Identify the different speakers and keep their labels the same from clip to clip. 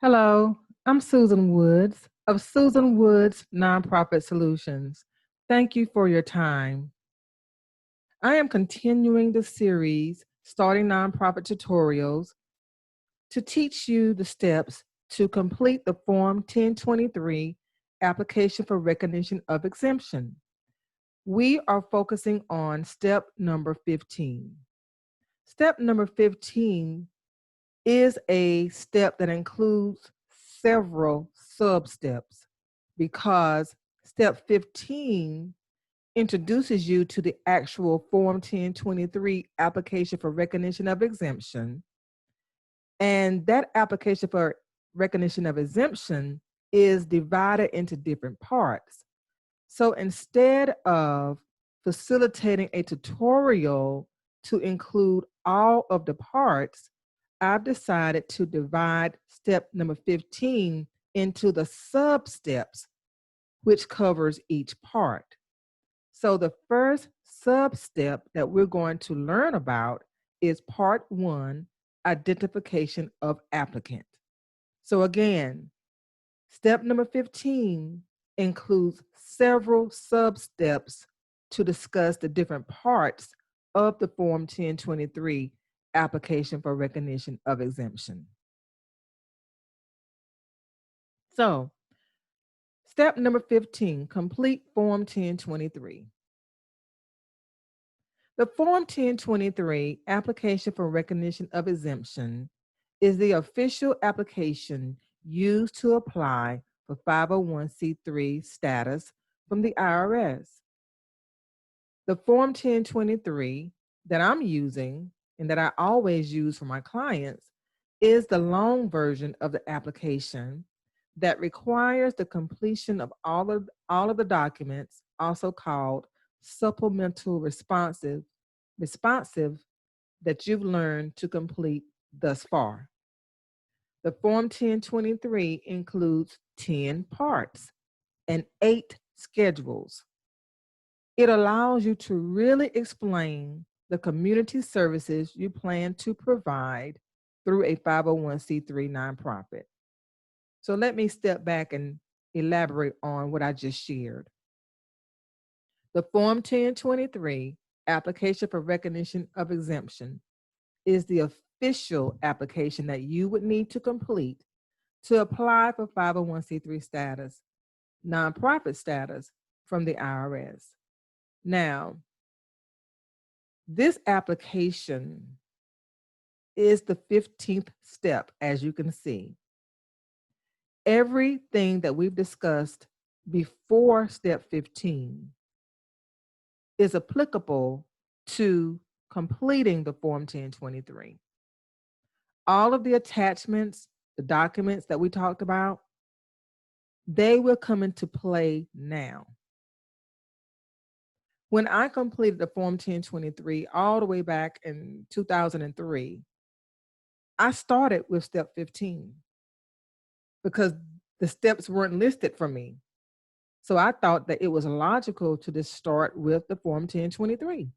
Speaker 1: Hello, I'm Susan Woods of Susan Woods Nonprofit Solutions. Thank you for your time. I am continuing the series, Starting Nonprofit Tutorials, to teach you the steps to complete the Form 1023 Application for Recognition of Exemption. We are focusing on step number 15. Step number 15 is a step that includes several sub-steps because step 15 introduces you to the actual Form 1023 application for recognition of exemption. And that application for recognition of exemption is divided into different parts. So instead of facilitating a tutorial to include all of the parts, I've decided to divide step number 15 into the sub-steps, which covers each part. So the first sub-step that we're going to learn about is part 1, identification of applicant. So again, step number 15 includes several sub-steps to discuss the different parts of the Form 1023 application for recognition of exemption. So, step number 15, complete Form 1023. The Form 1023 application for recognition of exemption is the official application used to apply for 501c3 status from the IRS. The Form 1023 that I'm using and that I always use for my clients is the long version of the application that requires the completion of all of the documents, also called supplemental responsive that you've learned to complete thus far. The Form 1023 includes 10 parts and 8 schedules. It allows you to really explain the community services you plan to provide through a 501c3 nonprofit. So let me step back and elaborate on what I just shared. The Form 1023 application for recognition of exemption is the official application that you would need to complete to apply for 501c3 status, nonprofit status from the IRS. Now, this application is the 15th step, as you can see. Everything that we've discussed before step 15 is applicable to completing the Form 1023. All of the attachments, the documents that we talked about, they will come into play now. When I completed the Form 1023 all the way back in 2003, I started with step 15 because the steps weren't listed for me. So I thought that it was logical to just start with the Form 1023.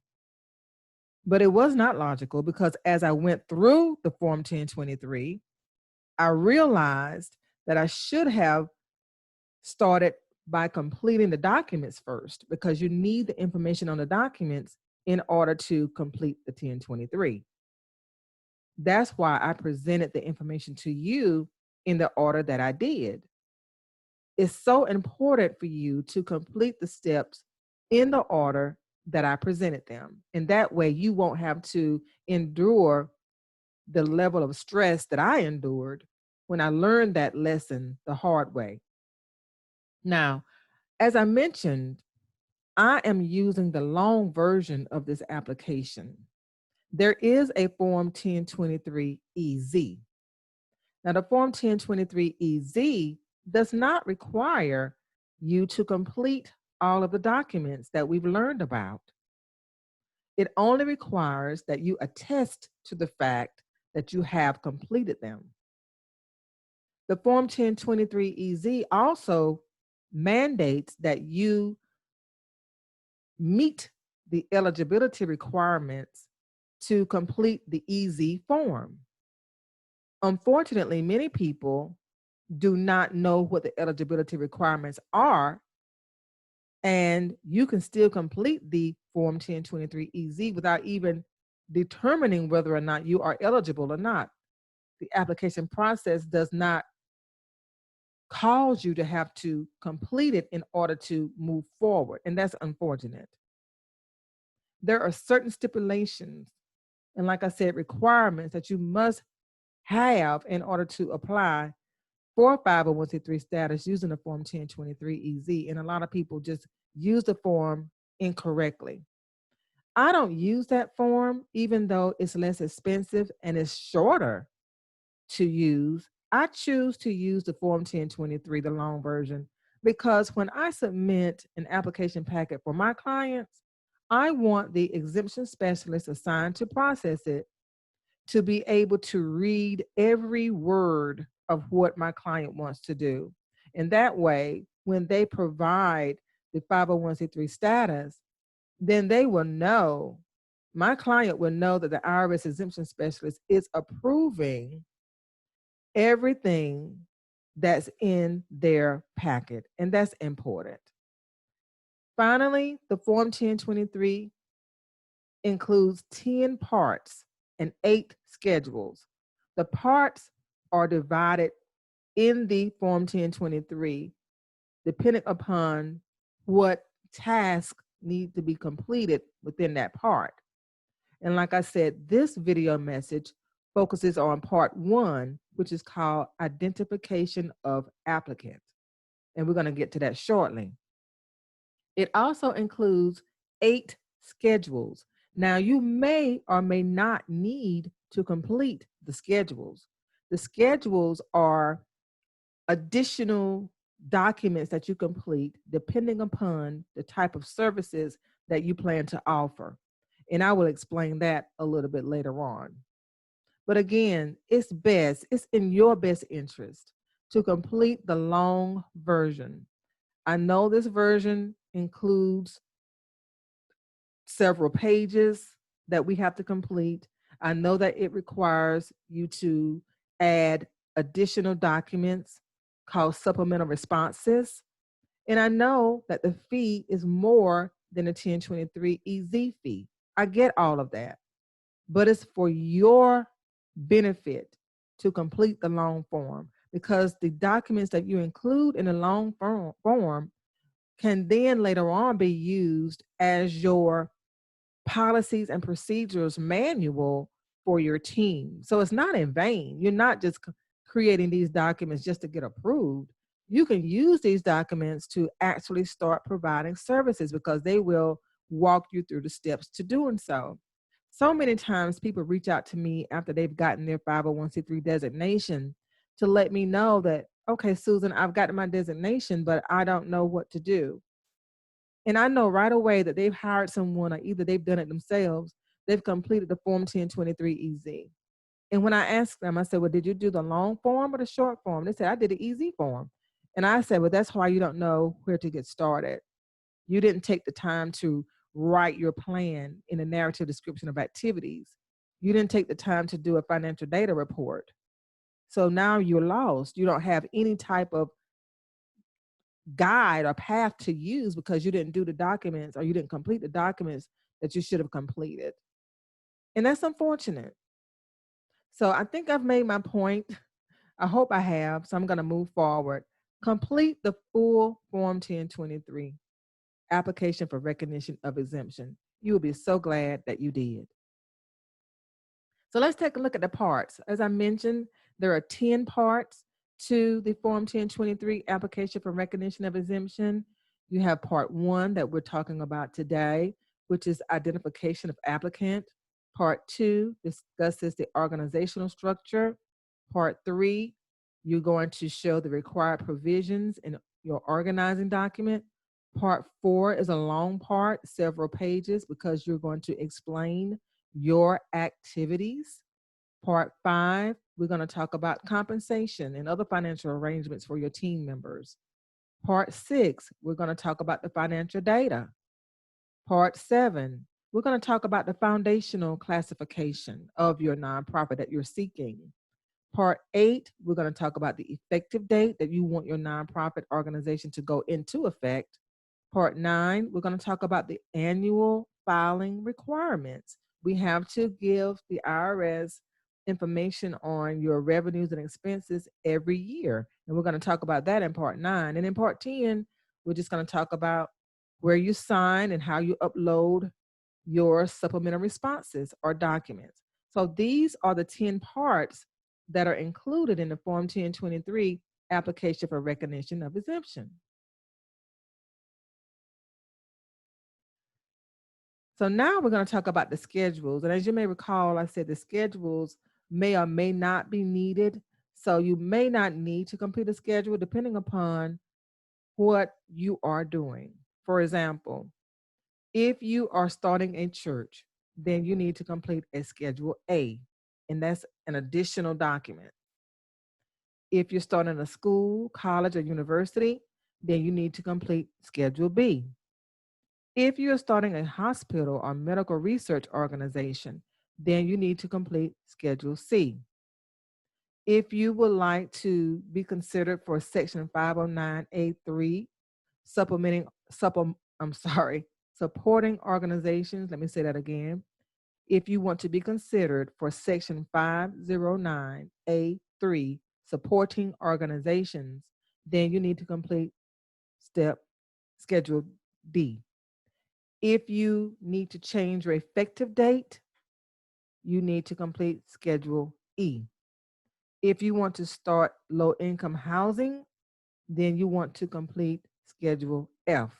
Speaker 1: But it was not logical because as I went through the Form 1023, I realized that I should have started by completing the documents first because you need the information on the documents in order to complete the 1023. That's why I presented the information to you in the order that I did. It's so important for you to complete the steps in the order that I presented them. And that way you won't have to endure the level of stress that I endured when I learned that lesson the hard way. Now, as I mentioned, I am using the long version of this application. There is a Form 1023 EZ. Now, the Form 1023 EZ does not require you to complete all of the documents that we've learned about. It only requires that you attest to the fact that you have completed them. The Form 1023 EZ also mandates that you meet the eligibility requirements to complete the EZ form. Unfortunately, many people do not know what the eligibility requirements are, and you can still complete the Form 1023-EZ without even determining whether or not you are eligible or not. The application process does not cause you to have to complete it in order to move forward, and that's unfortunate. There are certain stipulations and, like I said, requirements that you must have in order to apply for 501c3 status using the Form 1023-EZ, and a lot of people just use the form incorrectly. I don't use that form, even though it's less expensive and it's shorter to use. I choose to use the Form 1023, the long version, because when I submit an application packet for my clients, I want the exemption specialist assigned to process it to be able to read every word of what my client wants to do. And that way, when they provide the 501c3 status, then they will know, my client will know that the IRS exemption specialist is approving everything that's in their packet. And that's important. Finally, the Form 1023 includes 10 parts and 8 schedules. The parts are divided in the Form 1023 depending upon what tasks need to be completed within that part. And like I said, this video message focuses on part 1, which is called Identification of Applicant. And we're going to get to that shortly. It also includes 8 schedules. Now, you may or may not need to complete the schedules. The schedules are additional documents that you complete depending upon the type of services that you plan to offer. And I will explain that a little bit later on. But again, it's in your best interest to complete the long version. I know this version includes several pages that we have to complete. I know that it requires you to add additional documents called supplemental responses. And I know that the fee is more than a 1023-EZ fee. I get all of that, but it's for your benefit to complete the long form, because the documents that you include in the long form can then later on be used as your policies and procedures manual for your team. So it's not in vain. You're not just creating these documents just to get approved. You can use these documents to actually start providing services, because they will walk you through the steps to doing so. So many times people reach out to me after they've gotten their 501c3 designation to let me know that, okay, Susan, I've gotten my designation, but I don't know what to do. And I know right away that they've hired someone, or either they've done it themselves, they've completed the Form 1023-EZ. And when I asked them, I said, well, did you do the long form or the short form? They said, I did the EZ form. And I said, well, that's why you don't know where to get started. You didn't take the time to write your plan in a narrative description of activities. You didn't take the time to do a financial data report. So now you're lost. You don't have any type of guide or path to use, because you didn't do the documents, or you didn't complete the documents that you should have completed. And that's unfortunate. So I think I've made my point. I hope I have. So I'm going to move forward. Complete the full Form 1023 application for recognition of exemption. You will be so glad that you did. So let's take a look at the parts. As I mentioned, there are 10 parts to the Form 1023 application for recognition of exemption. You have part 1 that we're talking about today, which is identification of applicant. Part 2 discusses the organizational structure. Part 3, you're going to show the required provisions in your organizing document. Part 4 is a long part, several pages, because you're going to explain your activities. Part 5, we're going to talk about compensation and other financial arrangements for your team members. Part 6, we're going to talk about the financial data. Part 7, we're going to talk about the foundational classification of your nonprofit that you're seeking. Part 8, we're going to talk about the effective date that you want your nonprofit organization to go into effect. Part 9, we're going to talk about the annual filing requirements. We have to give the IRS information on your revenues and expenses every year. And we're going to talk about that in part 9. And in part 10, we're just going to talk about where you sign and how you upload your supplemental responses or documents. So these are the 10 parts that are included in the Form 1023 application for recognition of exemption. So now we're going to talk about the schedules. And as you may recall, I said the schedules may or may not be needed. So you may not need to complete a schedule depending upon what you are doing. For example, if you are starting a church, then you need to complete a Schedule A, and that's an additional document. If you're starting a school, college, or university, then you need to complete Schedule B. If you're starting a hospital or medical research organization, then you need to complete Schedule C. If you would like to be considered for Section 509A3, supporting organizations, let me say that again. If you want to be considered for Section 509A3, supporting organizations, then you need to complete Schedule D. If you need to change your effective date, you need to complete Schedule E. If you want to start low-income housing, then you want to complete Schedule F.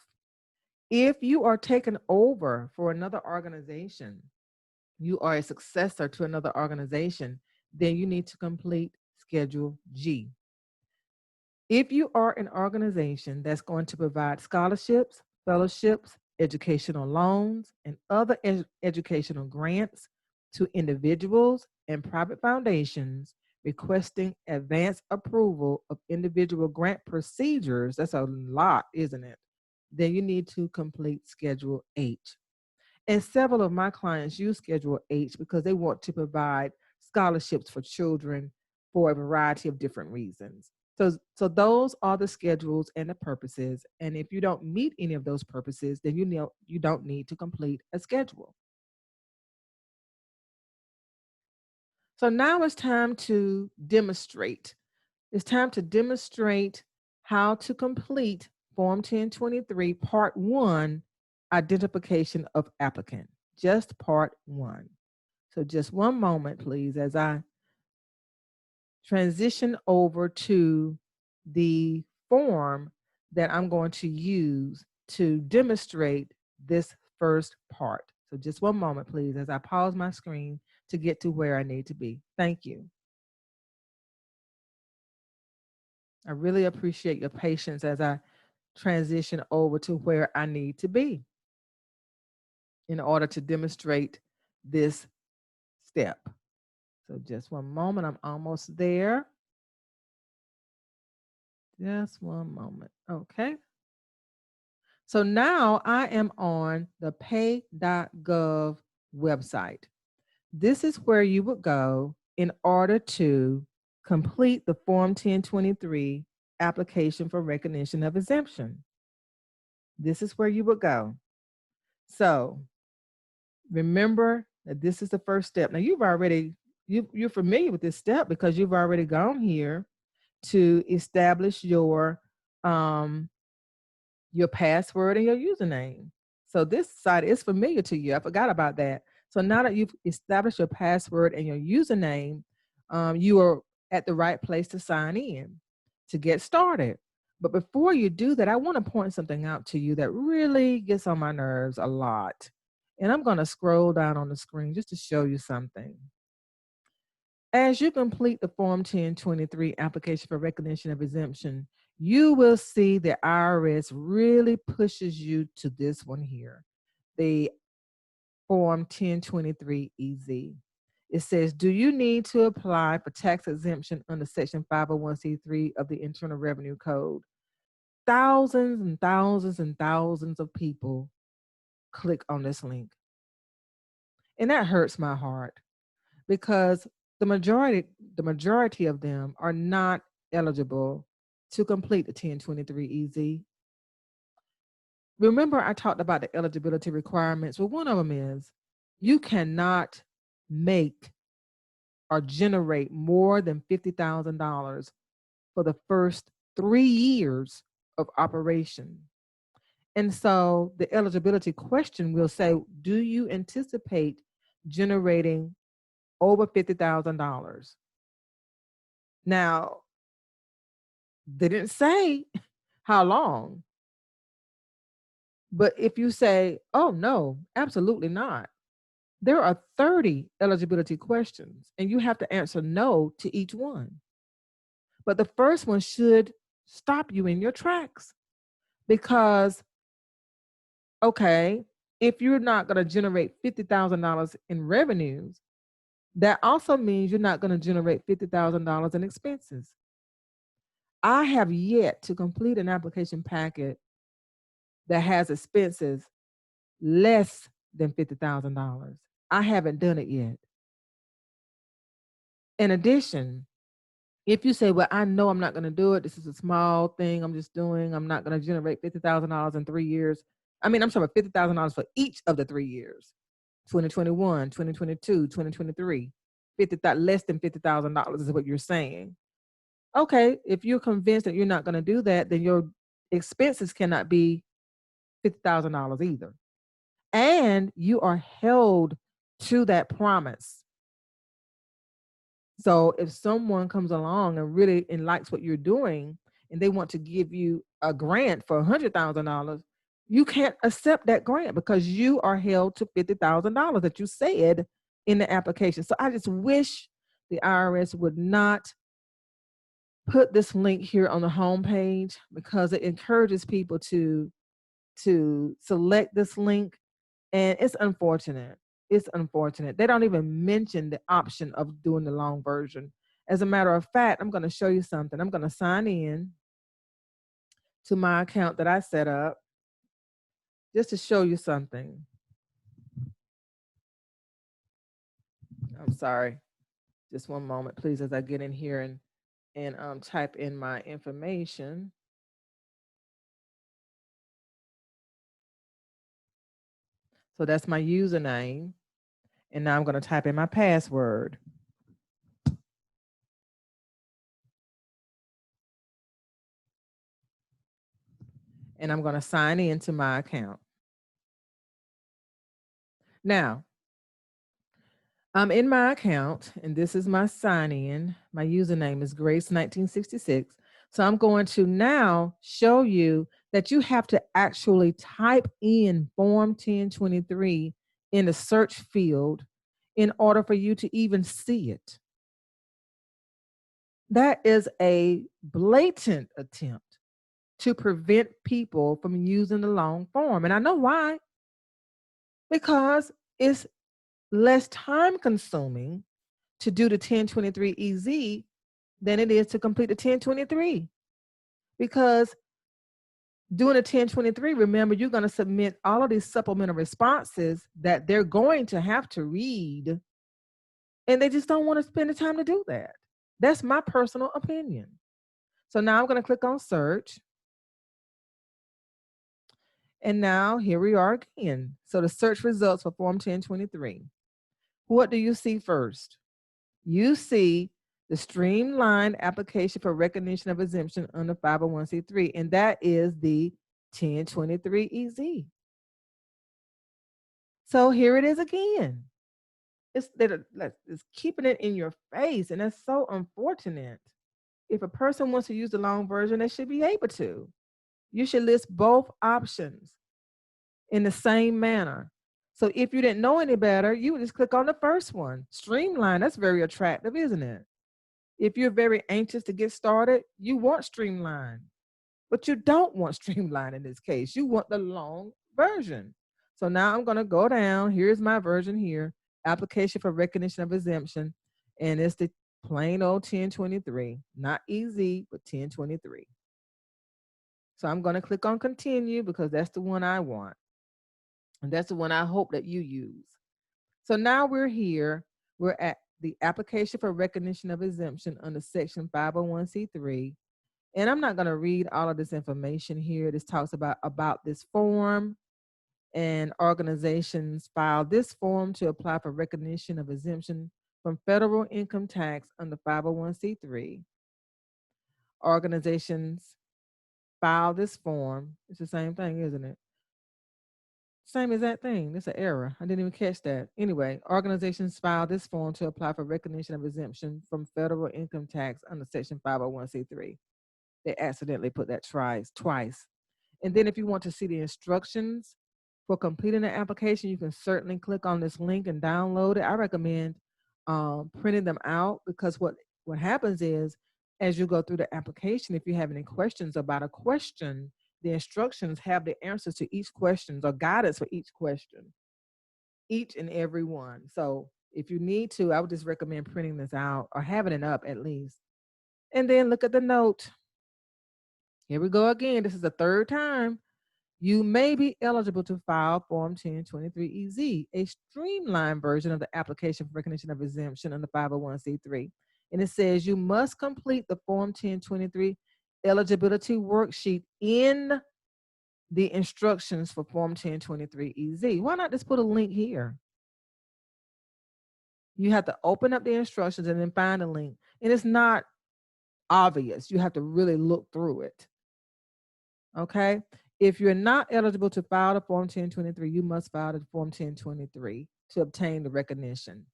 Speaker 1: If you are taken over for another organization, you are a successor to another organization, then you need to complete Schedule G. If you are an organization that's going to provide scholarships, fellowships, educational loans, and other educational grants to individuals and private foundations requesting advance approval of individual grant procedures, that's a lot, isn't it? Then you need to complete Schedule H. And several of my clients use Schedule H because they want to provide scholarships for children for a variety of different reasons. So those are the schedules and the purposes. And if you don't meet any of those purposes, then you don't need to complete a schedule. So now it's time to demonstrate. It's time to demonstrate how to complete Form 1023 Part 1, Identification of Applicant. Just Part 1. So just one moment, please, as I transition over to the form that I'm going to use to demonstrate this first part. So just one moment, please, as I pause my screen to get to where I need to be. Thank you. I really appreciate your patience as I transition over to where I need to be in order to demonstrate this step. So just one moment, I'm almost there. Just one moment. Okay. So now I am on the pay.gov website. This is where you would go in order to complete the Form 1023 application for recognition of exemption. This is where you would go. So remember that this is the first step. Now you're familiar with this step because you've already gone here to establish your password and your username. So this site is familiar to you. I forgot about that. So now that you've established your password and your username, you are at the right place to sign in to get started. But before you do that, I want to point something out to you that really gets on my nerves a lot. And I'm going to scroll down on the screen just to show you something. As you complete the Form 1023 application for recognition of exemption, you will see the IRS really pushes you to this one here, the Form 1023 EZ. It says, do you need to apply for tax exemption under Section 501c3 of the Internal Revenue Code? Thousands and thousands and thousands of people click on this link. And that hurts my heart because the majority of them are not eligible to complete the 1023 EZ. Remember, I talked about the eligibility requirements. Well, one of them is you cannot make or generate more than $50,000 for the first 3 years of operation. And so the eligibility question will say, do you anticipate generating over $50,000? Now, they didn't say how long, but if you say, oh, no, absolutely not, there are 30 eligibility questions, and you have to answer no to each one. But the first one should stop you in your tracks because, okay, if you're not going to generate $50,000 in revenues, that also means you're not going to generate $50,000 in expenses. I have yet to complete an application packet that has expenses less than $50,000. I haven't done it yet. In addition, if you say, well, I know I'm not going to do it, this is a small thing I'm just doing, I'm not going to generate $50,000 in 3 years. I mean, I'm talking about $50,000 for each of the 3 years, 2021, 2022, 2023, less than $50,000 is what you're saying. Okay, if you're convinced that you're not going to do that, then your expenses cannot be $50,000 either. And you are held to that promise. So if someone comes along and really likes what you're doing and they want to give you a grant for $100,000, you can't accept that grant because you are held to $50,000 that you said in the application. So I just wish the IRS would not put this link here on the homepage because it encourages people to select this link, and it's unfortunate. It's unfortunate. They don't even mention the option of doing the long version. As a matter of fact, I'm going to show you something. I'm going to sign in to my account that I set up just to show you something. I'm sorry. Just one moment, please, as I get in here and type in my information. So that's my username. And now I'm going to type in my password. And I'm going to sign into my account. Now, I'm in my account, and this is my sign in. My username is Grace1966. So I'm going to now show you that you have to actually type in Form 1023 in the search field in order for you to even see it. That is a blatant attempt to prevent people from using the long form. And I know why. Because it's less time consuming to do the 1023 EZ than it is to complete the 1023. Because doing a 1023, remember, you're going to submit all of these supplemental responses that they're going to have to read, and they just don't want to spend the time to do that. That's my personal opinion. So now I'm going to click on search. And now here we are again. So the search results for Form 1023. What do you see first? You see the streamlined application for recognition of exemption under 501c3, and that is the 1023 EZ. So here it is again. It's keeping it in your face, and that's so unfortunate. If a person wants to use the long version, they should be able to. You should list both options in the same manner. So if you didn't know any better, you would just click on the first one. Streamline, that's very attractive, isn't it? If you're very anxious to get started, you want streamline, but you don't want streamline in this case. You want the long version. So now I'm going to go down. Here's my version here, application for recognition of exemption. And it's the plain old 1023, not EZ, but 1023. So I'm going to click on continue because that's the one I want. And that's the one I hope that you use. So now we're here. We're at the application for recognition of exemption under Section 501c3. And I'm not going to read all of this information here. This talks about this form, and organizations file this form to apply for recognition of exemption from federal income tax under 501c3. Organizations file this form. It's the same thing, isn't it? Same exact thing. It's an error. I didn't even catch that. Anyway, organizations file this form to apply for recognition of exemption from federal income tax under Section 501c3. They accidentally put that twice. And then if you want to see the instructions for completing the application, you can certainly click on this link and download it. I recommend printing them out, because what happens is, as you go through the application, if you have any questions about a question, the instructions have the answers to each question or guidance for each question, each and every one. So if you need to, I would just recommend printing this out or having it up at least. And then look at the note. Here we go again. This is the third time. You may be eligible to file Form 1023-EZ, a streamlined version of the application for recognition of exemption under 501c3. And it says you must complete the Form 1023 eligibility worksheet in the instructions for Form 1023-EZ. Why not just put a link here? You have to open up the instructions and then find a link. And it's not obvious. You have to really look through it. Okay? If you're not eligible to file the Form 1023, you must file the Form 1023 to obtain the recognition.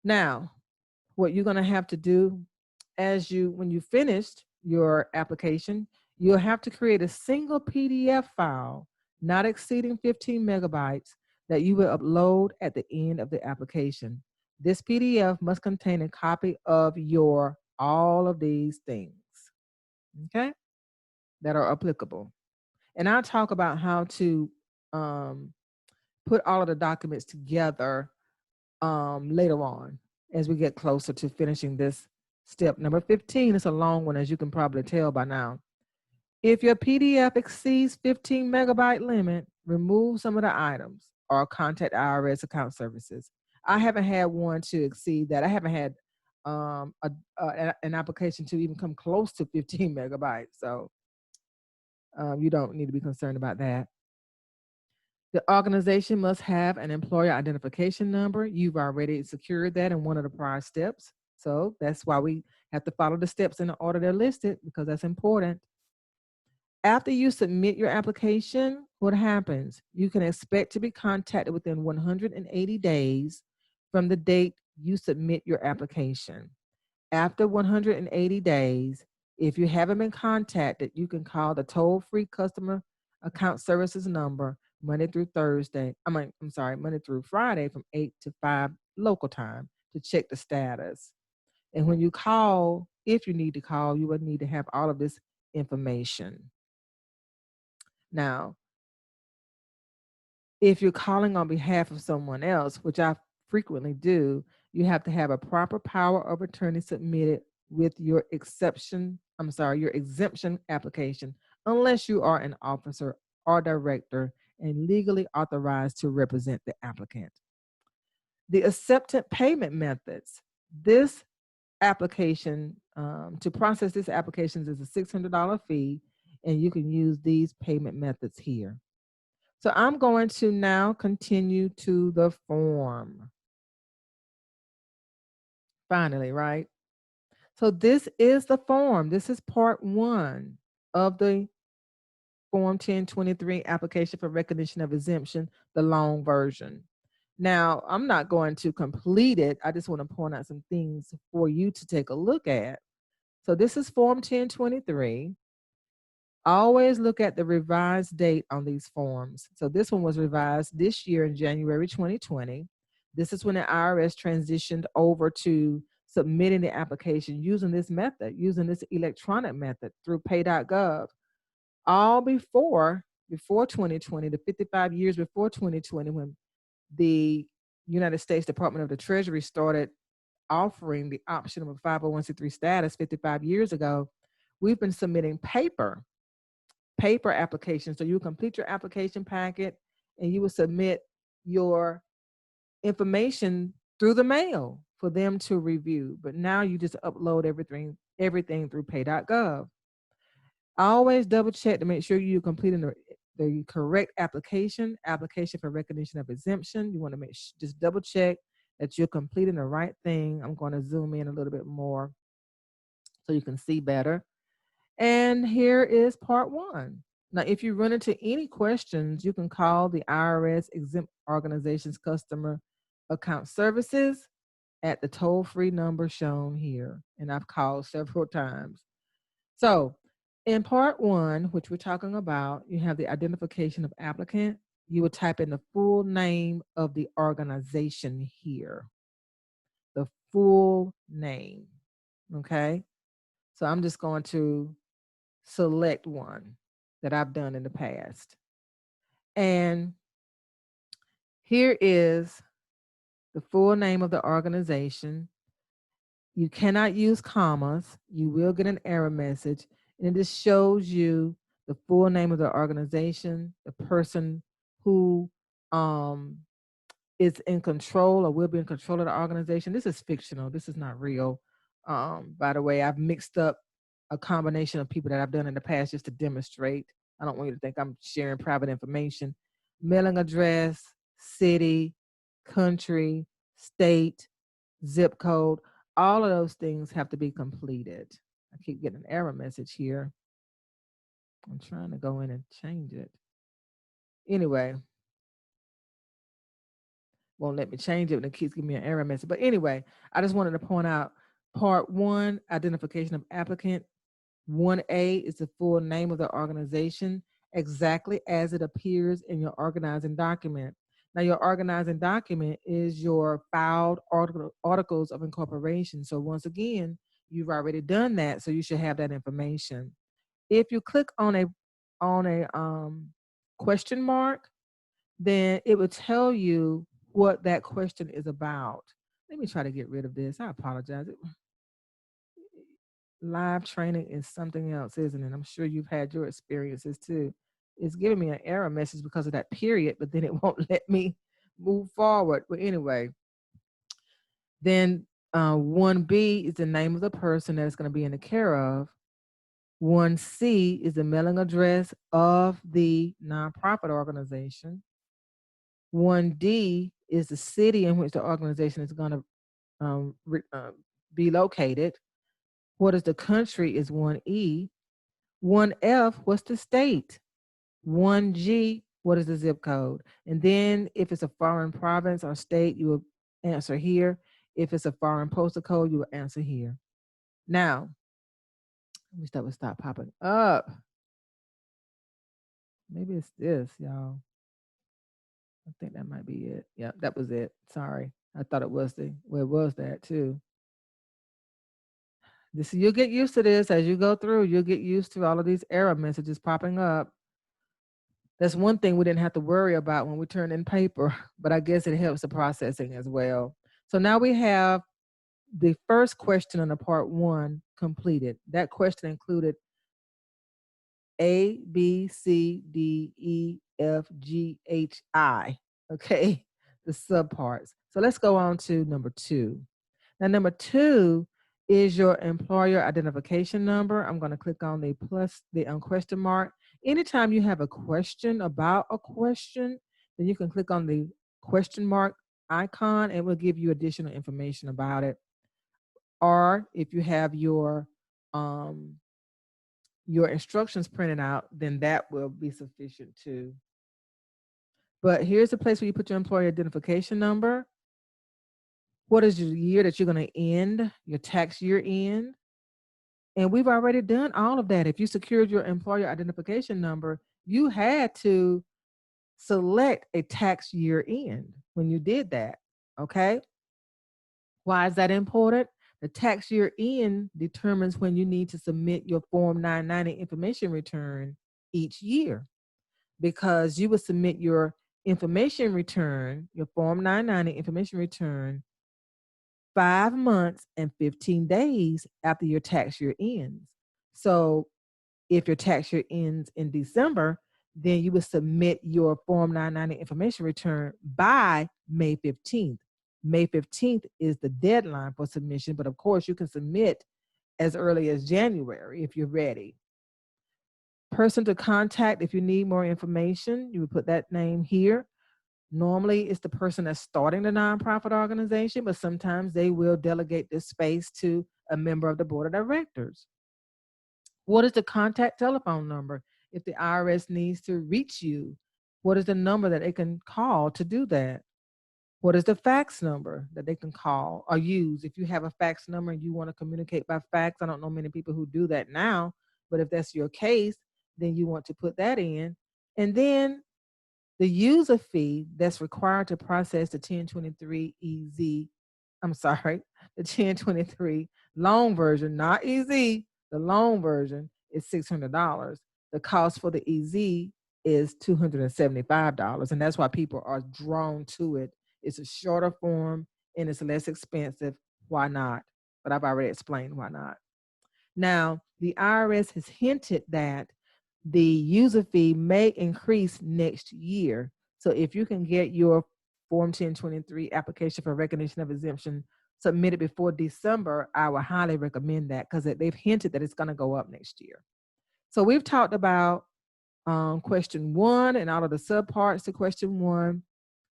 Speaker 1: Now, what you're going to have to do when you finished your application, you'll have to create a single PDF file, not exceeding 15 megabytes, that you will upload at the end of the application. This PDF must contain a copy of all of these things, okay, that are applicable. And I'll talk about how to put all of the documents together later on as we get closer to finishing this step. Number 15 is a long one, as you can probably tell by now. If your PDF exceeds 15 megabyte limit, remove some of the items or contact IRS account services. I haven't had one to exceed that. I haven't had an application to even come close to 15 megabytes. So you don't need to be concerned about that. The organization must have an employer identification number. You've already secured that in one of the prior steps. So that's why we have to follow the steps in the order they're listed, because that's important. After you submit your application, what happens? You can expect to be contacted within 180 days from the date you submit your application. After 180 days, if you haven't been contacted, you can call the toll-free customer account services number Monday through Friday from 8 to 5 local time to check the status. And when you call, if you need to call, you would need to have all of this information. Now, if you're calling on behalf of someone else, which I frequently do, you have to have a proper power of attorney submitted with your exemption application, unless you are an officer or director and legally authorized to represent the applicant. The acceptance payment methods. This application, to process this application, is a $600 fee, and you can use these payment methods here. So I'm going to now continue to the form. Finally, right? So this is the form. This is part 1 of the Form 1023 application for recognition of exemption, the long version. Now, I'm not going to complete it. I just want to point out some things for you to take a look at. So this is Form 1023. Always look at the revised date on these forms. So this one was revised this year in January 2020. This is when the IRS transitioned over to submitting the application using this method, using this electronic method through pay.gov. All before 2020, the 55 years before 2020, when the United States Department of the Treasury started offering the option of a 501c3 status 55 years ago, we've been submitting paper applications. So you complete your application packet and you will submit your information through the mail for them to review. But now you just upload everything through pay.gov. Always double check to make sure you're completing the correct application for recognition of exemption. You want to just double check that you're completing the right thing. I'm going to zoom in a little bit more so you can see better. And here is part one. Now, if you run into any questions, you can call the IRS Exempt Organizations Customer Account Services at the toll-free number shown here. And I've called several times. So in part one, which we're talking about, you have the identification of applicant. You would type in the full name of the organization here. The full name, okay? So I'm just going to select one that I've done in the past. And here is the full name of the organization. You cannot use commas. You will get an error message. And it just shows you the full name of the organization, the person who is in control or will be in control of the organization. This is fictional. This is not real. By the way, I've mixed up a combination of people that I've done in the past just to demonstrate. I don't want you to think I'm sharing private information. Mailing address, city, country, state, zip code, all of those things have to be completed. I keep getting an error message here. I'm trying to go in and change it. Anyway, won't let me change it and it keeps giving me an error message. But anyway, I just wanted to point out part one, identification of applicant. 1A is the full name of the organization, exactly as it appears in your organizing document. Now, your organizing document is your filed articles of incorporation. So once again, you've already done that, so you should have that information. If you click on a question mark, then it will tell you what that question is about. Let me try to get rid of this. I apologize. Live training is something else, isn't it? I'm sure you've had your experiences too. It's giving me an error message because of that period, but then it won't let me move forward. But anyway, then 1B is the name of the person that it's going to be in the care of. 1C is the mailing address of the nonprofit organization. 1D is the city in which the organization is going to be located. What is the country is 1E. 1F, what's the state? 1G, what is the zip code? And then if it's a foreign province or state, you will answer here. If it's a foreign postal code, you will answer here. Now, I wish that would stop popping up. Maybe it's this, y'all. I think that might be it. Yeah, that was it. Sorry. I thought it was it was that too. You'll get used to this as you go through. You'll get used to all of these error messages popping up. That's one thing we didn't have to worry about when we turned in paper, but I guess it helps the processing as well. So now we have the first question on the part one completed. That question included A, B, C, D, E, F, G, H, I. Okay, the subparts. So let's go on to number two. Now, number two is your employer identification number. I'm going to click on the question mark. Anytime you have a question about a question, then you can click on the question mark icon and it will give you additional information about it. Or if you have your instructions printed out, then that will be sufficient too. But here's the place where you put your employer identification number. What is your year that you're going to end, your tax year end? And we've already done all of that. If you secured your employer identification number, you had to select a tax year end when you did that, okay? Why is that important? The tax year end determines when you need to submit your Form 990 information return each year, because you would submit your information return, your Form 990 information return, 5 months and 15 days after your tax year ends. So if your tax year ends in December, then you would submit your Form 990 information return by May 15th. May 15th is the deadline for submission, but of course you can submit as early as January if you're ready. Person to contact if you need more information, you would put that name here. Normally, it's the person that's starting the nonprofit organization, but sometimes they will delegate this space to a member of the board of directors. What is the contact telephone number if the IRS needs to reach you? What is the number that they can call to do that? What is the fax number that they can call or use? If you have a fax number and you want to communicate by fax, I don't know many people who do that now, but if that's your case, then you want to put that in. And then the user fee that's required to process the 1023 EZ, I'm sorry, the 1023 loan version, not EZ, the loan version is $600. The cost for the EZ is $275. And that's why people are drawn to it. It's a shorter form and it's less expensive. Why not? But I've already explained why not. Now, the IRS has hinted that the user fee may increase next year. So if you can get your Form 1023 application for recognition of exemption submitted before December, I would highly recommend that because they've hinted that it's going to go up next year. So we've talked about question 1 and all of the subparts to question 1,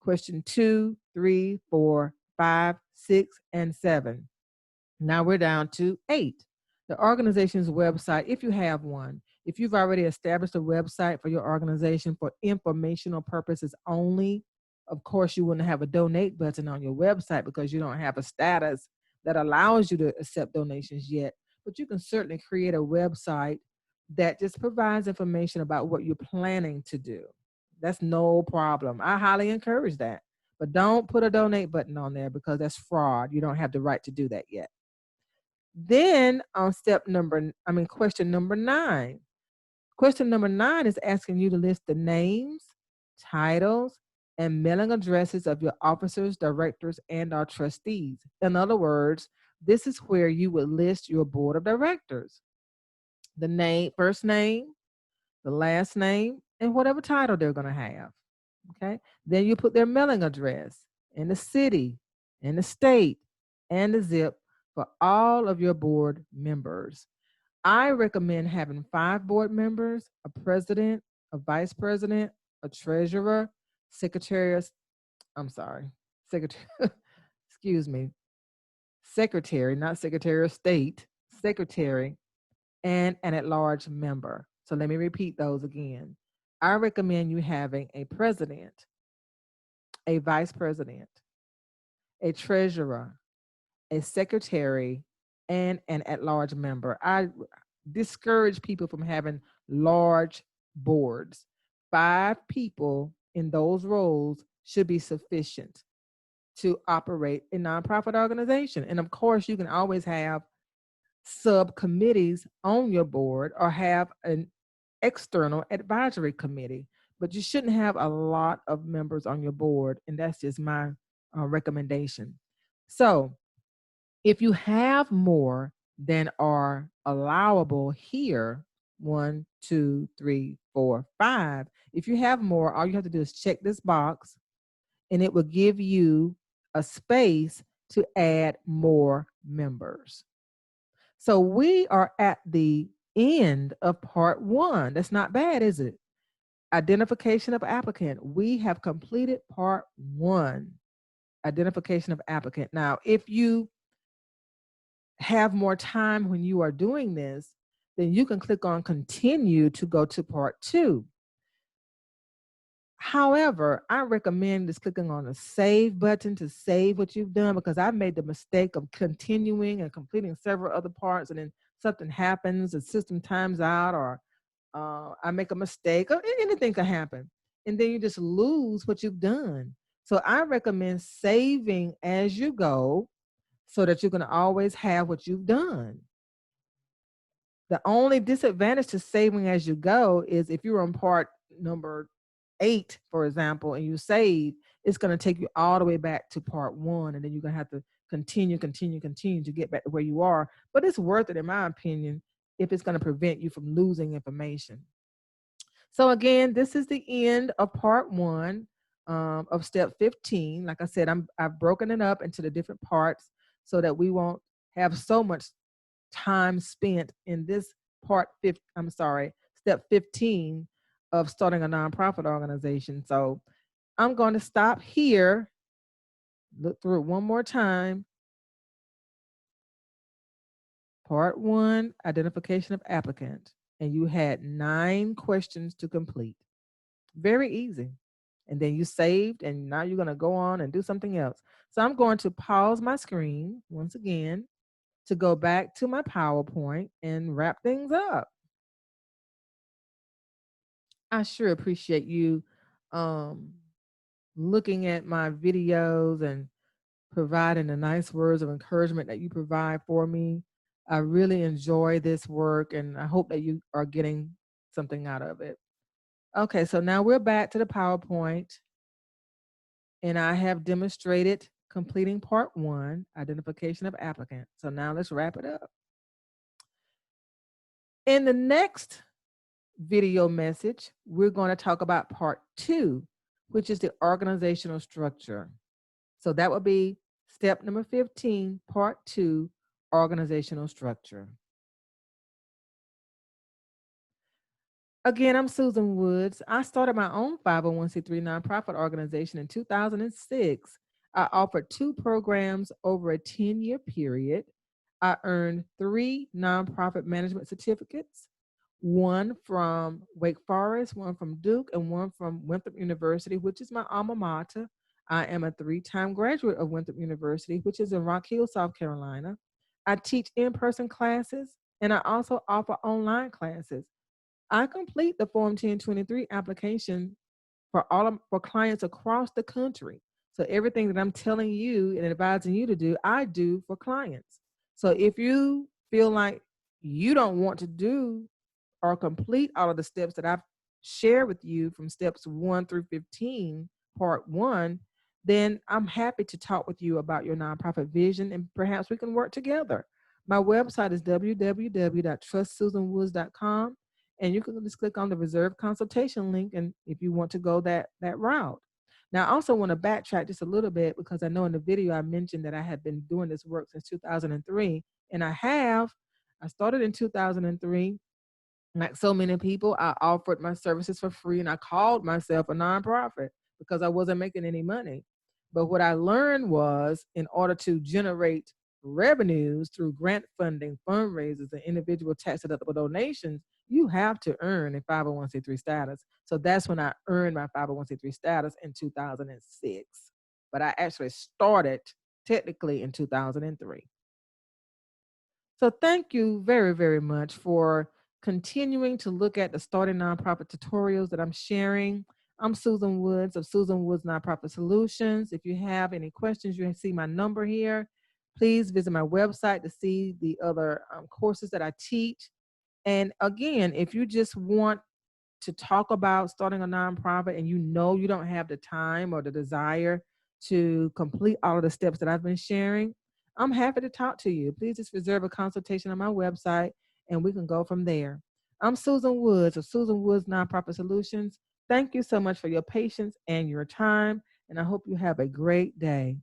Speaker 1: question 2, 3, 4, 5, 6, and 7. Now we're down to 8. The organization's website, if you have one. If you've already established a website for your organization for informational purposes only, of course, you wouldn't have a donate button on your website because you don't have a status that allows you to accept donations yet. But you can certainly create a website that just provides information about what you're planning to do. That's no problem. I highly encourage that. But don't put a donate button on there because that's fraud. You don't have the right to do that yet. Then on question number 9. Question number 9 is asking you to list the names, titles, and mailing addresses of your officers, directors, and our trustees. In other words, this is where you would list your board of directors. The name, first name, the last name, and whatever title they're going to have. Okay. Then you put their mailing address and the city and the state and the zip for all of your board members. I recommend having 5 board members, a president, a vice president, a treasurer, secretary, excuse me, secretary, not secretary of state, secretary, and an at-large member. So let me repeat those again. I recommend you having a president, a vice president, a treasurer, a secretary, and an at-large member. I discourage people from having large boards. 5 people in those roles should be sufficient to operate a nonprofit organization. And of course, you can always have subcommittees on your board or have an external advisory committee, but you shouldn't have a lot of members on your board. And that's just my recommendation. So if you have more than are allowable here, 1, 2, 3, 4, 5, if you have more, all you have to do is check this box and it will give you a space to add more members. So we are at the end of part 1. That's not bad, is it? Identification of applicant. We have completed part 1, identification of applicant. Now, if you have more time when you are doing this, then you can click on continue to go to part 2. However, I recommend just clicking on the save button to save what you've done, because I've made the mistake of continuing and completing several other parts, and then something happens, the system times out, or I make a mistake, or anything can happen. And then you just lose what you've done. So I recommend saving as you go so that you can always have what you've done. The only disadvantage to saving as you go is if you're on part number 8, for example, and you save, it's going to take you all the way back to part 1. And then you're going to have to continue to get back to where you are. But it's worth it, in my opinion, if it's going to prevent you from losing information. So again, this is the end of part 1. of step 15. Like I said, I've broken it up into the different parts so that we won't have so much time spent in this step 15 of starting a nonprofit organization. So I'm going to stop here, look through it one more time. Part 1, identification of applicant. And you had 9 questions to complete. Very easy. And then you saved, and now you're going to go on and do something else. So I'm going to pause my screen once again to go back to my PowerPoint and wrap things up. I sure appreciate you um, looking at my videos and providing the nice words of encouragement that you provide for me. I really enjoy this work, and I hope that you are getting something out of it. Okay, so now we're back to the PowerPoint, and I have demonstrated completing part 1, identification of applicant. So now let's wrap it up. In the next video message, we're going to talk about part 2, which is the organizational structure. So that would be step number 15, part 2, organizational structure. Again, I'm Susan Woods. I started my own 501c3 nonprofit organization in 2006. I offered 2 programs over a 10-year period. I earned 3 nonprofit management certificates, 1 from Wake Forest, 1 from Duke, and 1 from Winthrop University, which is my alma mater. I am a 3-time graduate of Winthrop University, which is in Rock Hill, South Carolina. I teach in-person classes, and I also offer online classes. I complete the Form 1023 application for clients across the country. So everything that I'm telling you and advising you to do, I do for clients. So if you feel like you don't want to do or complete all of the steps that I've shared with you from steps 1 through 15, part 1, then I'm happy to talk with you about your nonprofit vision, and perhaps we can work together. My website is www.trustsusanwoods.com, and you can just click on the reserve consultation link, and if you want to go that route. Now, I also want to backtrack just a little bit, because I know in the video I mentioned that I had been doing this work since 2003, and I started in 2003. Like so many people, I offered my services for free, and I called myself a nonprofit because I wasn't making any money. But what I learned was, in order to generate revenues through grant funding, fundraisers, and individual tax deductible donations, you have to earn a 501c3 status. So that's when I earned my 501c3 status in 2006. But I actually started technically in 2003. So thank you very, very much for continuing to look at the starting nonprofit tutorials that I'm sharing. I'm Susan Woods of Susan Woods Nonprofit Solutions. If you have any questions, you can see my number here. Please visit my website to see the other courses that I teach. And again, if you just want to talk about starting a nonprofit and you know you don't have the time or the desire to complete all of the steps that I've been sharing, I'm happy to talk to you. Please just reserve a consultation on my website and we can go from there. I'm Susan Woods of Susan Woods Nonprofit Solutions. Thank you so much for your patience and your time, and I hope you have a great day.